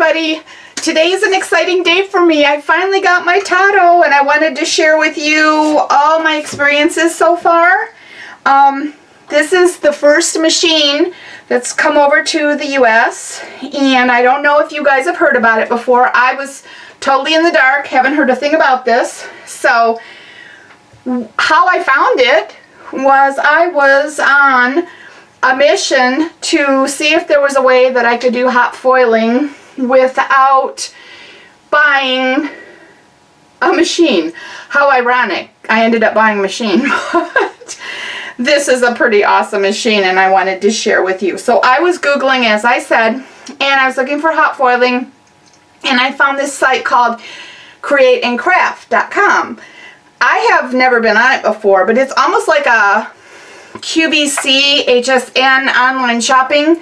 everybody. Today is an exciting day for me. I finally got my TODO and I wanted to share with you all my experiences so far. This is the first machine that's come over to the US, and I don't know if you guys have heard about it before. I was totally in the dark, haven't heard a thing about this. So how I found it was I was on a mission to see if there was a way that I could do hot foiling without buying a machine. How ironic. I ended up buying a machine. But this is a pretty awesome machine and I wanted to share with you. So I was Googling, as I said, and I was looking for hot foiling, and I found this site called createandcraft.com. I have never been on it before, but it's almost like a QVC, HSN online shopping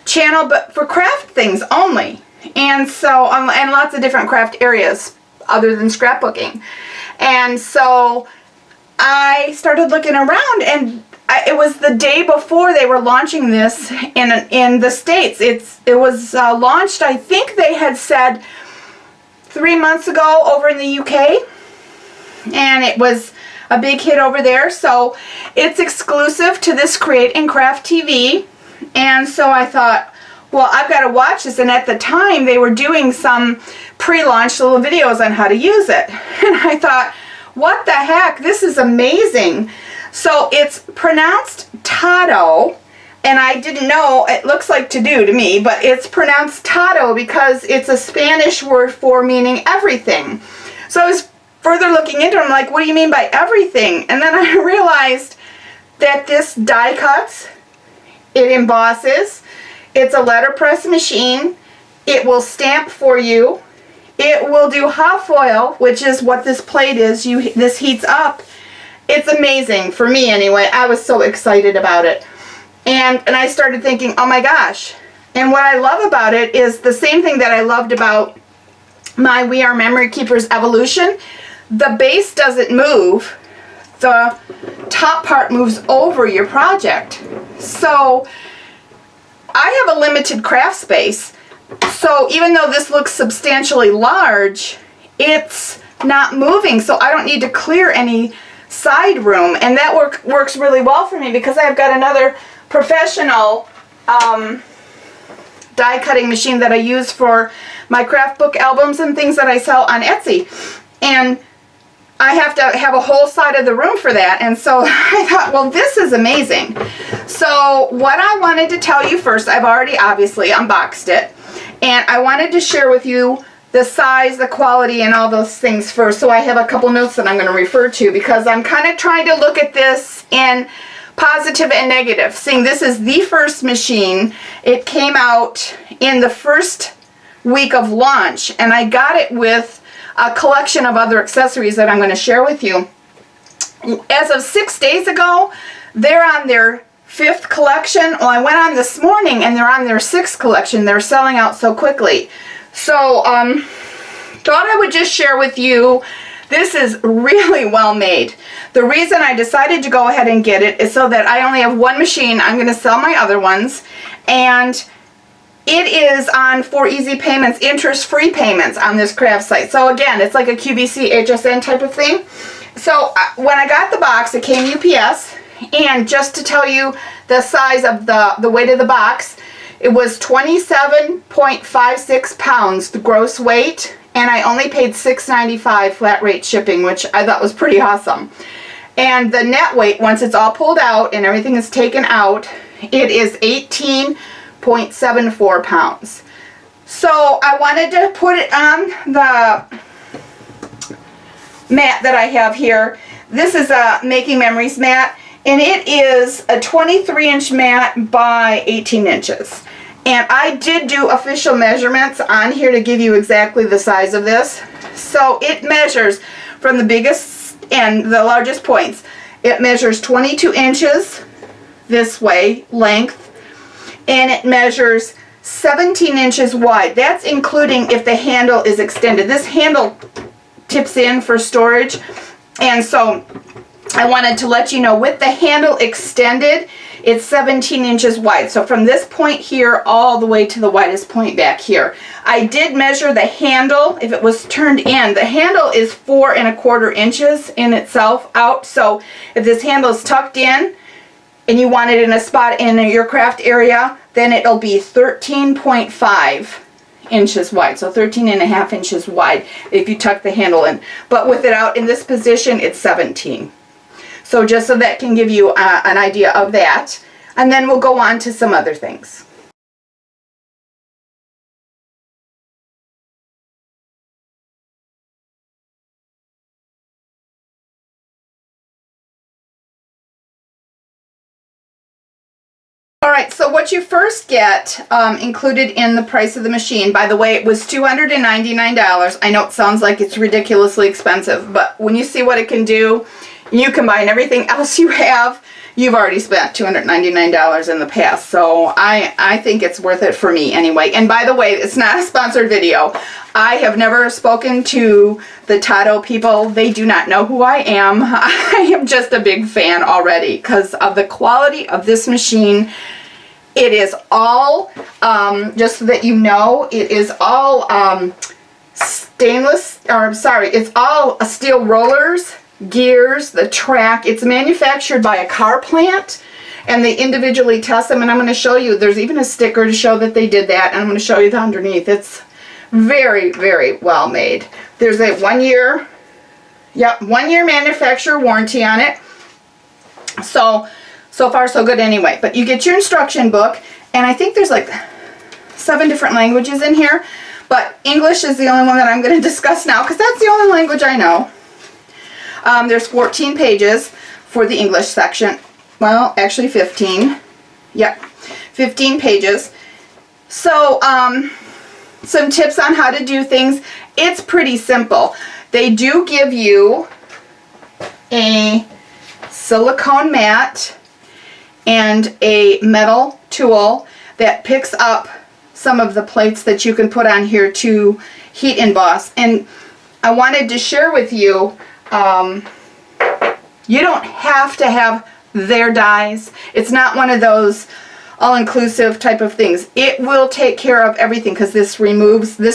channel, but for craft things only. And so, and lots of different craft areas other than scrapbooking. And so I started looking around, and it was the day before they were launching this in the States. It was launched, I think they had said 3 months ago over in the UK, and it was a big hit over there. So it's exclusive to this Create and Craft TV, and so I thought, well, I've got to watch this. And at the time they were doing some pre-launch little videos on how to use it, and I thought, what the heck, this is amazing. So it's pronounced TODO, and I didn't know, it looks like to do to me, but it's pronounced TODO because it's a Spanish word for meaning everything. So I was further looking into it. I'm like, what do you mean by everything? And then I realized that this die cuts, it embosses, it's a letterpress machine, it will stamp for you, it will do hot foil, which is what this plate is. This heats up. It's amazing, for me anyway. I was so excited about it. And I started thinking, oh my gosh. And what I love about it is the same thing that I loved about my We Are Memory Keepers Evolution. The base doesn't move. The top part moves over your project. So I have a limited craft space. So even though this looks substantially large, it's not moving. So I don't need to clear any side room, and that works really well for me because I've got another professional die cutting machine that I use for my craft book albums and things that I sell on Etsy, and I have to have a whole side of the room for that. And so I thought, well, this is amazing. So what I wanted to tell you first, I've already obviously unboxed it, and I wanted to share with you the size, the quality, and all those things first. So I have a couple notes that I'm going to refer to because I'm kind of trying to look at this in positive and negative. Seeing this is the first machine. It came out in the first week of launch, and I got it with a collection of other accessories that I'm going to share with you. As of 6 days ago, they're on their 5th collection. Well, I went on this morning and they're on their 6th collection. They're selling out so quickly. So, thought I would just share with you, this is really well made. The reason I decided to go ahead and get it is so that I only have one machine. I'm going to sell my other ones, and it is on 4 easy payments, interest-free payments on this craft site. So again, it's like a QVC HSN type of thing. So when I got the box, it came UPS, and just to tell you the size of the weight of the box, it was 27.56 pounds, the gross weight, and I only paid $6.95 flat rate shipping, which I thought was pretty awesome. And the net weight, once it's all pulled out and everything is taken out, it is 18.74 pounds. So I wanted to put it on the mat that I have here. This is a Making Memories mat, and it is a 23-inch mat by 18 inches. And I did do official measurements on here to give you exactly the size of this. So it measures from the biggest and the largest points. It measures 22 inches this way, length, and it measures 17 inches wide. That's including if the handle is extended. This handle tips in for storage, and so I wanted to let you know with the handle extended, it's 17 inches wide. So from this point here all the way to the widest point back here. I did measure the handle. If it was turned in, the handle is 4 1/4 inches in itself out. So if this handle is tucked in and you want it in a spot in your craft area, then it'll be 13.5 inches wide. So 13.5 inches wide if you tuck the handle in. But with it out in this position, it's 17. So just so that can give you an idea of that. And then we'll go on to some other things. Alright, so what you first get included in the price of the machine, by the way, it was $299. I know it sounds like it's ridiculously expensive, but when you see what it can do, you combine everything else you have, you've already spent $299 in the past. So I think it's worth it for me anyway. And by the way, it's not a sponsored video. I have never spoken to the TODO people. They do not know who I am. I am just a big fan already because of the quality of this machine. It is all, just so that you know, it is all it's all steel rollers, gears, the track. It's manufactured by a car plant and they individually test them, and I'm going to show you, there's even a sticker to show that they did that, and I'm going to show you the underneath. It's very, very well made. There's a 1 year, yep, 1 year manufacturer warranty on it. So far so good anyway. But you get your instruction book, and I think there's like 7 different languages in here, but English is the only one that I'm going to discuss now because that's the only language I know. There's 14 pages for the English section. Well, actually 15. Yep, 15 pages. So, some tips on how to do things. It's pretty simple. They do give you a silicone mat and a metal tool that picks up some of the plates that you can put on here to heat emboss. And I wanted to share with you, you don't have to have their dies. It's not one of those all-inclusive type of things. It will take care of everything because this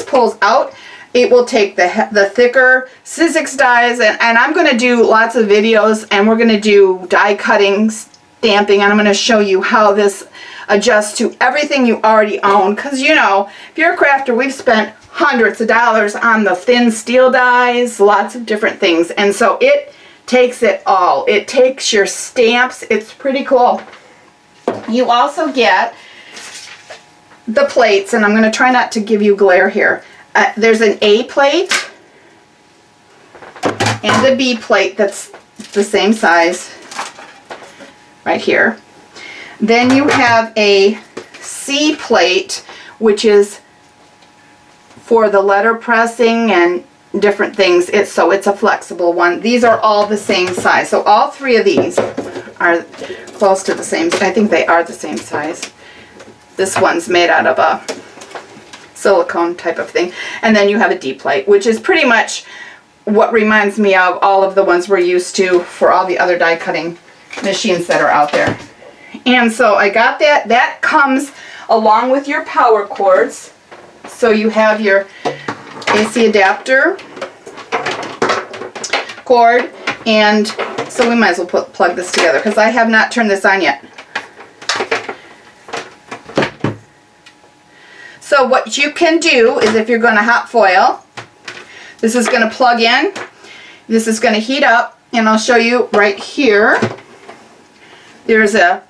pulls out. It will take the thicker Sizzix dies, and I'm going to do lots of videos, and we're going to do die cutting, stamping, and I'm going to show you how this adjusts to everything you already own. Because, you know, if you're a crafter, we've spent hundreds of dollars on the thin steel dies, lots of different things, and so it takes it all. It takes your stamps. It's pretty cool. You also get the plates, and I'm going to try not to give you glare here. There's an A plate and a B plate that's the same size right here. Then you have a C plate, which is for the letter pressing and different things. So it's a flexible one. These are all the same size. So all 3 of these are close to the same. I think they are the same size. This one's made out of a silicone type of thing. And then you have a D plate, which is pretty much what reminds me of all of the ones we're used to for all the other die cutting machines that are out there. And so I got that. That comes along with your power cords. So you have your AC adapter cord, and so we might as well plug this together because I have not turned this on yet. So what you can do is, if you're going to hot foil, this is going to plug in, this is going to heat up, and I'll show you right here. There's a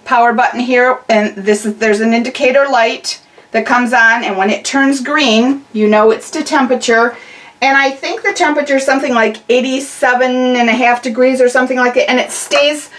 power button here, and there's an indicator light that comes on, and when it turns green, you know it's to temperature. And I think the temperature is something like 87.5 degrees or something like it, and it stays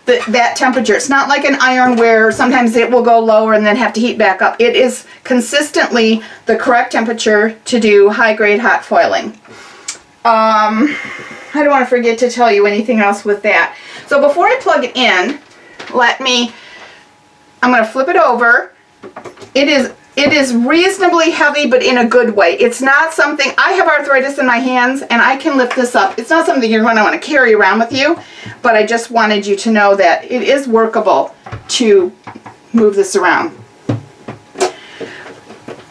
that temperature. It's not like an iron where sometimes it will go lower and then have to heat back up. It is consistently the correct temperature to do high-grade hot foiling. I don't want to forget to tell you anything else with that. So before I plug it in, I'm going to flip it over. It is it is reasonably heavy, but in a good way. It's not something, I have arthritis in my hands and I can lift this up. It's not something you're going to want to carry around with you, but I just wanted you to know that it is workable to move this around.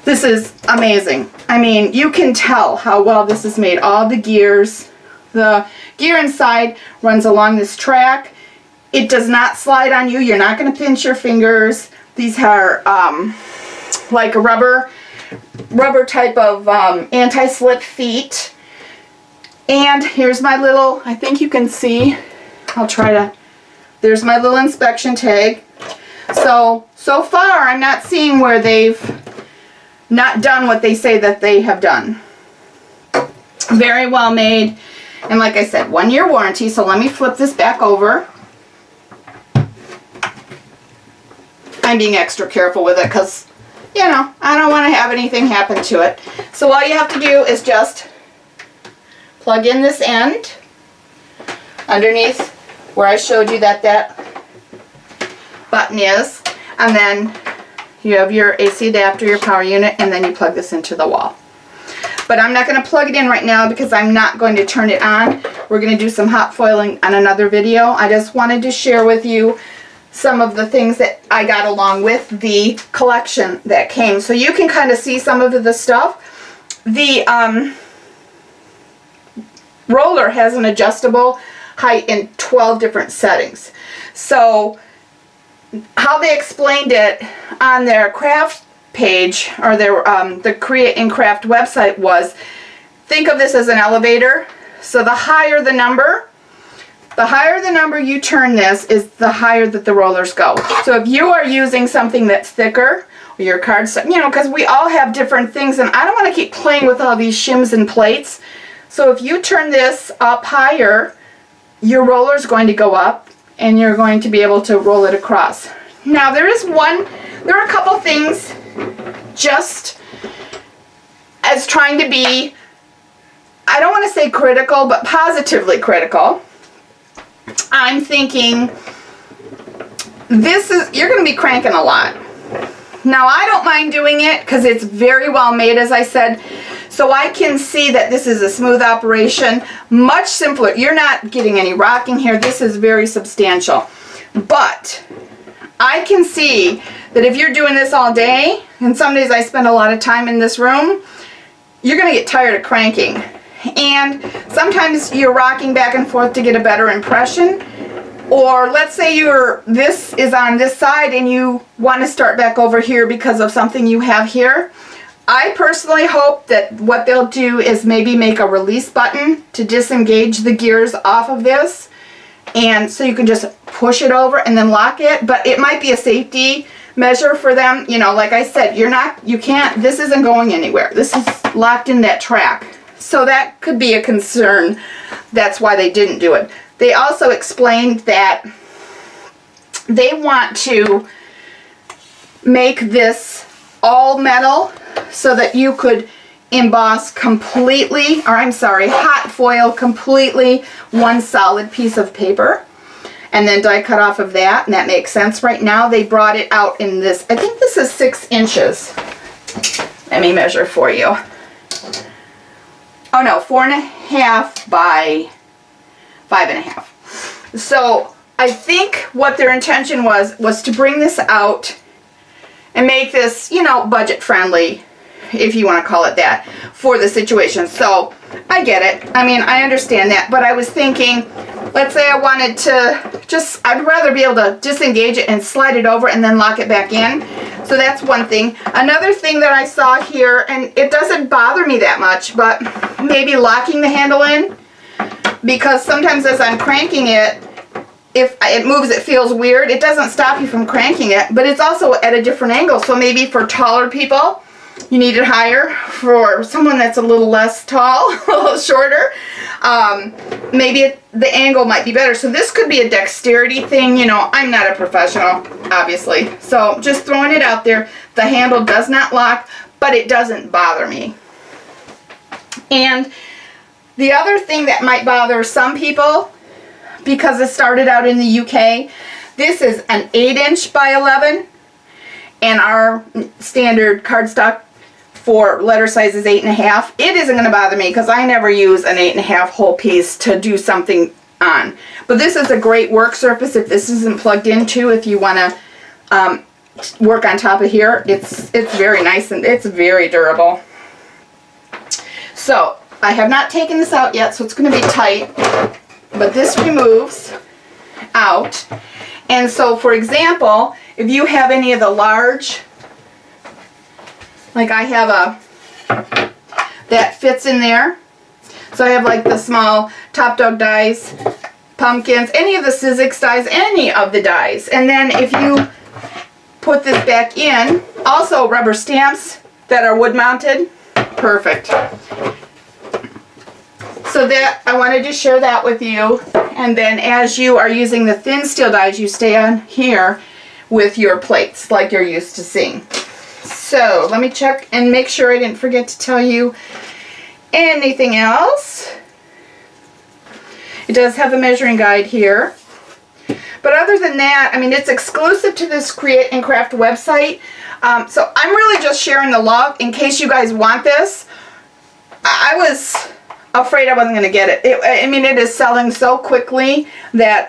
This is amazing. I mean, you can tell how well this is made. All the gears, the gear inside runs along this track. It does not slide on you. You're not going to pinch your fingers. These are like a rubber type of anti-slip feet. And here's my little, I think you can see, I'll try to, there's my little inspection tag. So far I'm not seeing where they've not done what they say that they have done. Very well made. And like I said, 1-year warranty. So let me flip this back over. I'm being extra careful with it because, you know, I don't want to have anything happen to it. So all you have to do is just plug in this end underneath where I showed you that button is, and then you have your AC adapter, your power unit, and then you plug this into the wall. But I'm not going to plug it in right now because I'm not going to turn it on. We're going to do some hot foiling on another video. I just wanted to share with you some of the things that I got along with the collection that came. So you can kind of see some of the stuff. The roller has an adjustable height in 12 different settings. So how they explained it on their craft page, or their the Create and Craft website, was, think of this as an elevator. So the higher the number you turn this, is the higher that the rollers go. So if you are using something that's thicker, or your cardstock, you know, because we all have different things, and I don't want to keep playing with all these shims and plates. So if you turn this up higher, your roller's going to go up, and you're going to be able to roll it across. Now there are a couple things just as trying to be, I don't want to say critical, but positively critical. I'm thinking you're going to be cranking a lot. Now I don't mind doing it because it's very well made, as I said, so I can see that this is a smooth operation, much simpler. You're not getting any rocking here. This is very substantial. But I can see that if you're doing this all day, and some days I spend a lot of time in this room, you're going to get tired of cranking. And sometimes you're rocking back and forth to get a better impression. Or let's say this is on this side and you want to start back over here because of something you have here. I personally hope that what they'll do is maybe make a release button to disengage the gears off of this, and so you can just push it over and then lock it. But it might be a safety measure for them. You know, like I said, this isn't going anywhere. This is locked in that track. So that could be a concern. That's why they didn't do it. They also explained that they want to make this all metal so that you could emboss completely, or I'm sorry, hot foil completely one solid piece of paper, and then die cut off of that, and that makes sense. Right now they brought it out in this, I think this is 6 inches. Let me measure for you. Oh no, 4.5 by 5.5. So I think what their intention was to bring this out and make this, you know, budget friendly, if you want to call it that, for the situation. So I get it. I mean, I understand that, but I was thinking, let's say I wanted to I'd rather be able to disengage it and slide it over and then lock it back in. So that's one thing. Another thing that I saw here, and it doesn't bother me that much, but maybe locking the handle in, because sometimes as I'm cranking it, if it moves, it feels weird. It doesn't stop you from cranking it, but it's also at a different angle. So maybe for taller people, you need it higher. For someone that's a little less tall, a little shorter, maybe the angle might be better. So this could be a dexterity thing. You know, I'm not a professional, obviously. So just throwing it out there. The handle does not lock, but it doesn't bother me. And the other thing that might bother some people, because it started out in the UK, this is an 8-inch by 11, and our standard cardstock for letter size is 8.5, it isn't going to bother me because I never use an 8.5 whole piece to do something on. But this is a great work surface if this isn't plugged into, if you want to work on top of here. It's very nice and it's very durable. So I have not taken this out yet, so it's going to be tight, but this removes out. And so, for example, if you have any of the large, like I have that fits in there. So I have like the small Top Dog dies, pumpkins, any of the Sizzix dies, any of the dies. And then if you put this back in, also rubber stamps that are wood mounted, perfect. So that, I wanted to share that with you. And then as you are using the thin steel dies, you stay on here with your plates like you're used to seeing. So let me check and make sure I didn't forget to tell you anything else. It does have a measuring guide here. But other than that, I mean, it's exclusive to this Create and Craft website. So I'm really just sharing the love in case you guys want this. I was afraid I wasn't going to get it. I mean, it is selling so quickly that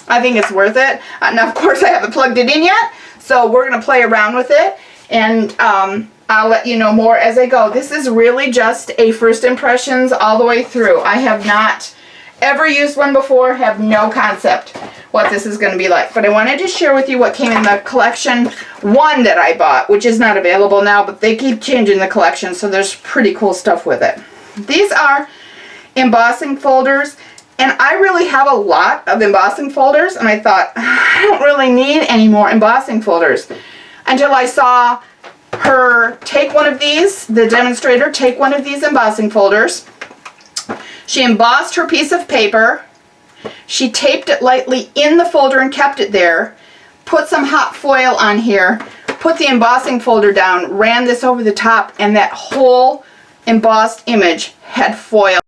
I think it's worth it. Now, of course, I haven't plugged it in yet, so we're going to play around with it, and I'll let you know more as I go. This is really just a first impressions all the way through. I have not ever used one before, have no concept what this is going to be like. But I wanted to share with you what came in the collection one that I bought, which is not available now, but they keep changing the collection, so there's pretty cool stuff with it. These are embossing folders, and I really have a lot of embossing folders, and I thought, I don't really need any more embossing folders until I saw her take one of these, the demonstrator, take one of these embossing folders. She embossed her piece of paper, she taped it lightly in the folder and kept it there, put some hot foil on here, put the embossing folder down, ran this over the top, and that whole embossed image had foil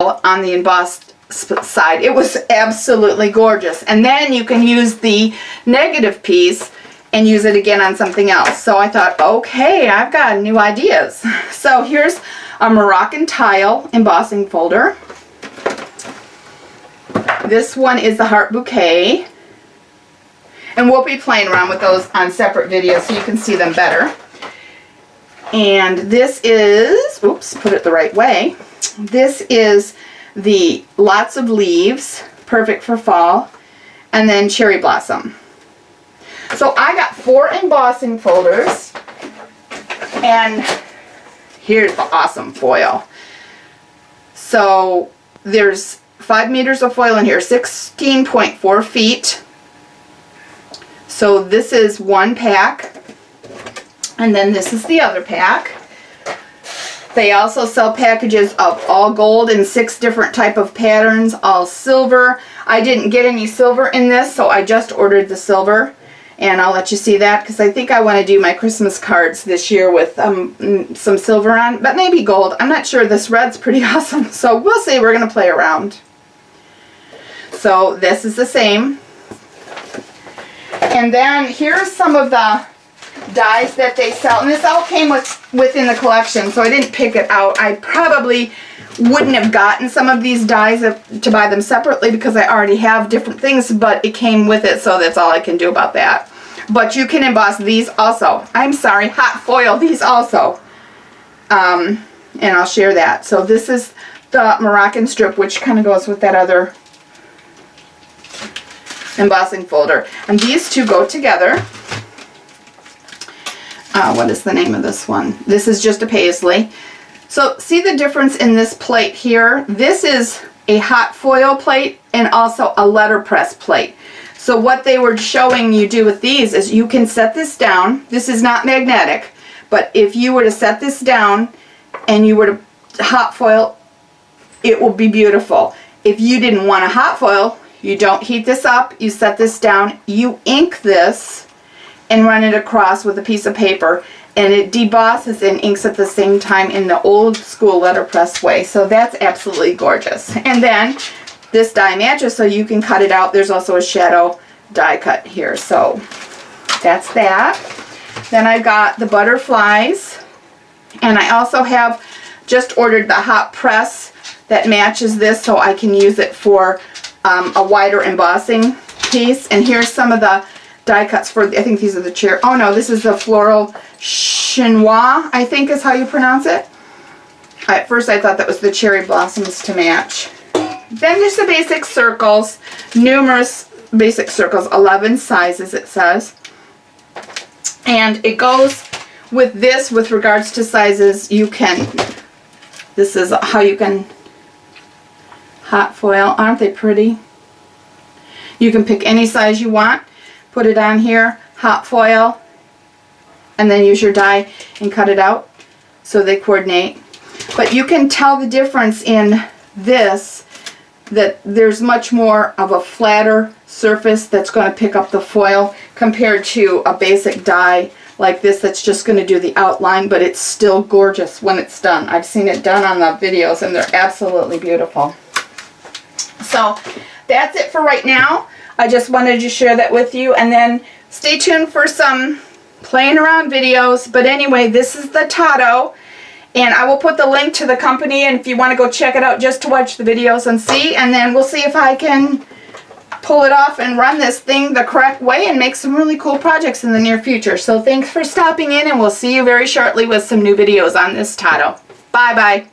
on the embossed side. It was absolutely gorgeous. And then you can use the negative piece and use it again on something else. So I thought, okay, I've got new ideas. So here's a Moroccan tile embossing folder. This one is the Heart Bouquet. And we'll be playing around with those on separate videos so you can see them better. And this is, oops, put it the right way. This is the Lots of Leaves, perfect for fall, and then Cherry Blossom. So I got 4 embossing folders, and here's the awesome foil. So there's 5 meters of foil in here, 16.4 feet. So this is one pack, and then this is the other pack. They also sell packages of all gold in 6 different type of patterns, all silver. I didn't get any silver in this, so I just ordered the silver. And I'll let you see that because I think I want to do my Christmas cards this year with some silver on, but maybe gold. I'm not sure. This red's pretty awesome, so we'll see. We're going to play around. So this is the same. And then here's some of the dies that they sell, and this all came within the collection, so I didn't pick it out. I probably wouldn't have gotten some of these dies to buy them separately because I already have different things, but it came with it, so that's all I can do about that. But you can emboss these also. I'm sorry, hot foil these also. And I'll share that. So this is the Moroccan strip, which kind of goes with that other embossing folder. And these two go together. What is the name of this one? This is just a paisley. So see the difference in this plate here? This is a hot foil plate and also a letterpress plate. So what they were showing you do with these is you can set this down. This is not magnetic, but if you were to set this down and you were to hot foil, it will be beautiful. If you didn't want to hot foil, you don't heat this up, you set this down, you ink this and run it across with a piece of paper, and it debosses and inks at the same time in the old school letterpress way. So that's absolutely gorgeous. And then this die matches, so you can cut it out. There's also a shadow die cut here. So that's that. Then I got the butterflies, and I also have just ordered the hot press that matches this so I can use it for a wider embossing piece. And here's some of the die cuts for, I think these are the cherry, oh no, this is the floral chinois, I think is how you pronounce it. At first I thought that was the cherry blossoms to match. Then there's the basic circles, numerous basic circles, 11 sizes it says. And it goes with this with regards to sizes. You can, this is how you can hot foil. Aren't they pretty? You can pick any size you want, put it on here, hot foil, and then use your die and cut it out so they coordinate. But you can tell the difference in this, that there's much more of a flatter surface that's going to pick up the foil compared to a basic die like this that's just going to do the outline, but it's still gorgeous when it's done. I've seen it done on the videos and they're absolutely beautiful. So that's it for right now. I just wanted to share that with you, and then stay tuned for some playing around videos. But anyway, this is the TODO. And I will put the link to the company, and if you want to go check it out just to watch the videos and see, and then we'll see if I can pull it off and run this thing the correct way and make some really cool projects in the near future. So thanks for stopping in, and we'll see you very shortly with some new videos on this TODO. Bye-bye.